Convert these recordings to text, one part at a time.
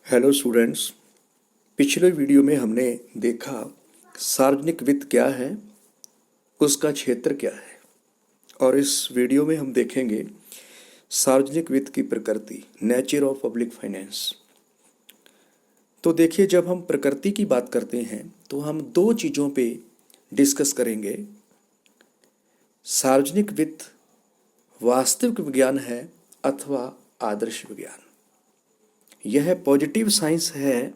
Hello students. पिछले video में हमने देखा सार्वजनिक वित्त क्या है, उसका क्षेत्र क्या है, और इस वीडियो में हम देखेंगे सार्वजनिक वित्त की प्रकृति, नेचर ऑफ पब्लिक फाइनेंस। तो देखिए, जब हम प्रकृति की बात करते हैं तो हम दो चीज़ों पे डिस्कस करेंगे। सार्वजनिक वित्त वास्तविक विज्ञान है अथवा आदर्श विज्ञान। यह पॉजिटिव साइंस है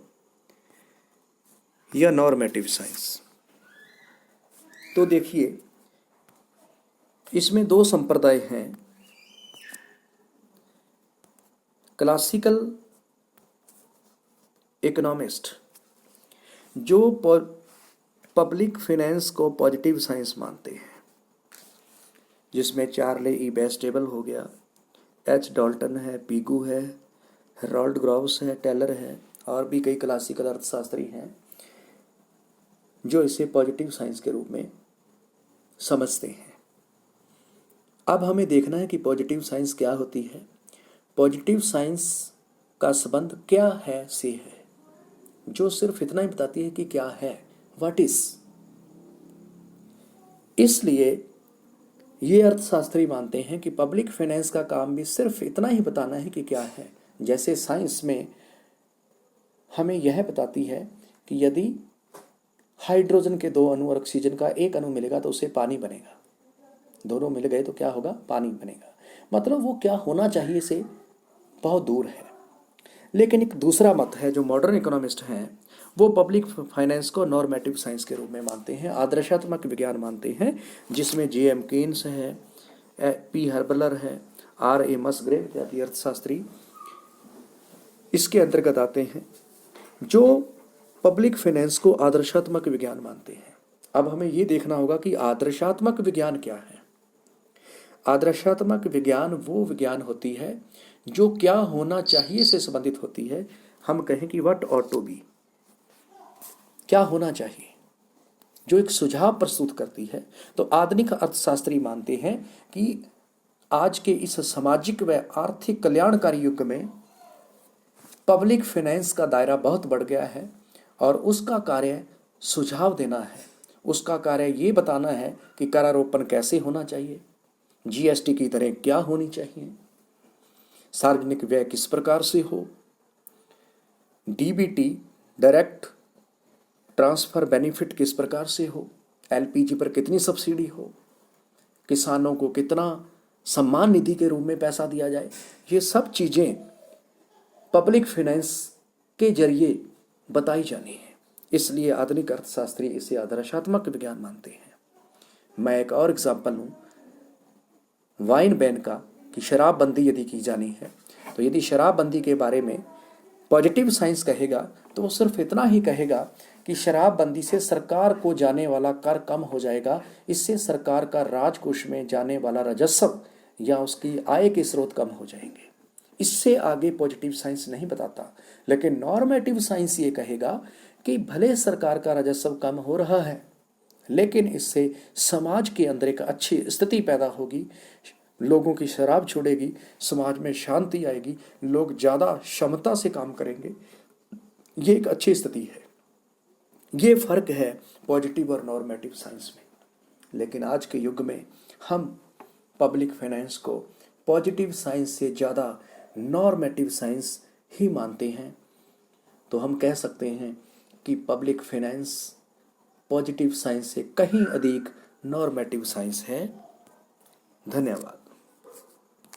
या नॉर्मेटिव साइंस। तो देखिए, इसमें दो संप्रदाय हैं। क्लासिकल इकोनॉमिस्ट जो पब्लिक फाइनेंस को पॉजिटिव साइंस मानते हैं, जिसमें चार्ले ई बेस्टेबल हो गया, एच डॉल्टन है, पीगू है, हेरोल्ड ग्राउस है, टेलर है, और भी कई क्लासिकल अर्थशास्त्री हैं जो इसे पॉजिटिव साइंस के रूप में समझते हैं। अब हमें देखना है कि पॉजिटिव साइंस क्या होती है। पॉजिटिव साइंस का संबंध क्या है से है, जो सिर्फ इतना ही बताती है कि क्या है, व्हाट इज। इसलिए ये अर्थशास्त्री मानते हैं कि पब्लिक फाइनेंस का काम भी सिर्फ इतना ही बताना है कि क्या है। जैसे साइंस में हमें यह बताती है कि यदि हाइड्रोजन के दो अणु और ऑक्सीजन का एक अणु मिलेगा तो उससे पानी बनेगा। दोनों मिल गए तो क्या होगा? पानी बनेगा। मतलब वो क्या होना चाहिए से बहुत दूर है। लेकिन एक दूसरा मत है जो मॉडर्न इकोनॉमिस्ट हैं, वो पब्लिक फाइनेंस को नॉर्मेटिव साइंस के रूप में मानते हैं, आदर्शात्मक विज्ञान मानते हैं, जिसमें जे.एम. केन्स है, पी हर्बलर है, R.A. मसग्रेव इत्यादि अर्थशास्त्री इसके अंतर्गत आते हैं, जो पब्लिक फाइनेंस को आदर्शात्मक विज्ञान मानते हैं। अब हमें ये देखना होगा कि आदर्शात्मक विज्ञान क्या है। आदर्शात्मक विज्ञान वो विज्ञान होती है जो क्या होना चाहिए से संबंधित होती है। हम कहें कि व्हाट ऑट टू बी, क्या होना चाहिए, जो एक सुझाव प्रस्तुत करती है। तो आधुनिक अर्थशास्त्री मानते हैं कि आज के इस सामाजिक व आर्थिक कल्याणकारी युग में पब्लिक फाइनेंस का दायरा बहुत बढ़ गया है और उसका कार्य सुझाव देना है। उसका कार्य ये बताना है कि करारोपण कैसे होना चाहिए, जीएसटी की दरें क्या होनी चाहिए, सार्वजनिक व्यय किस प्रकार से हो, डीबीटी डायरेक्ट ट्रांसफर बेनिफिट किस प्रकार से हो, एलपीजी पर कितनी सब्सिडी हो, किसानों को कितना सम्मान निधि के रूप में पैसा दिया जाए। ये सब चीज़ें पब्लिक फाइनेंस के जरिए बताई जानी है। इसलिए आधुनिक अर्थशास्त्री इसे आदर्शात्मक विज्ञान मानते हैं। मैं एक और एग्जाम्पल लूँ वाइन बैन का, कि शराबबंदी यदि की जानी है तो यदि शराबबंदी के बारे में पॉजिटिव साइंस कहेगा तो वो सिर्फ इतना ही कहेगा कि शराबबंदी से सरकार को जाने वाला कर कम हो जाएगा, इससे सरकार का राजकोष में जाने वाला राजस्व या उसकी आय के स्रोत कम हो जाएंगे। इससे आगे पॉजिटिव साइंस नहीं बताता। लेकिन नॉर्मेटिव साइंस ये कहेगा कि भले सरकार का राजस्व कम हो रहा है, लेकिन इससे समाज के अंदर एक अच्छी स्थिति पैदा होगी, लोगों की शराब छोड़ेगी, समाज में शांति आएगी, लोग ज़्यादा क्षमता से काम करेंगे। ये एक अच्छी स्थिति है। ये फर्क है पॉजिटिव और नॉर्मेटिव साइंस में। लेकिन आज के युग में हम पब्लिक फाइनेंस को पॉजिटिव साइंस से ज़्यादा नॉर्मेटिव साइंस ही मानते हैं। तो हम कह सकते हैं कि पब्लिक फाइनेंस पॉजिटिव साइंस से कहीं अधिक नॉर्मेटिव साइंस है। धन्यवाद।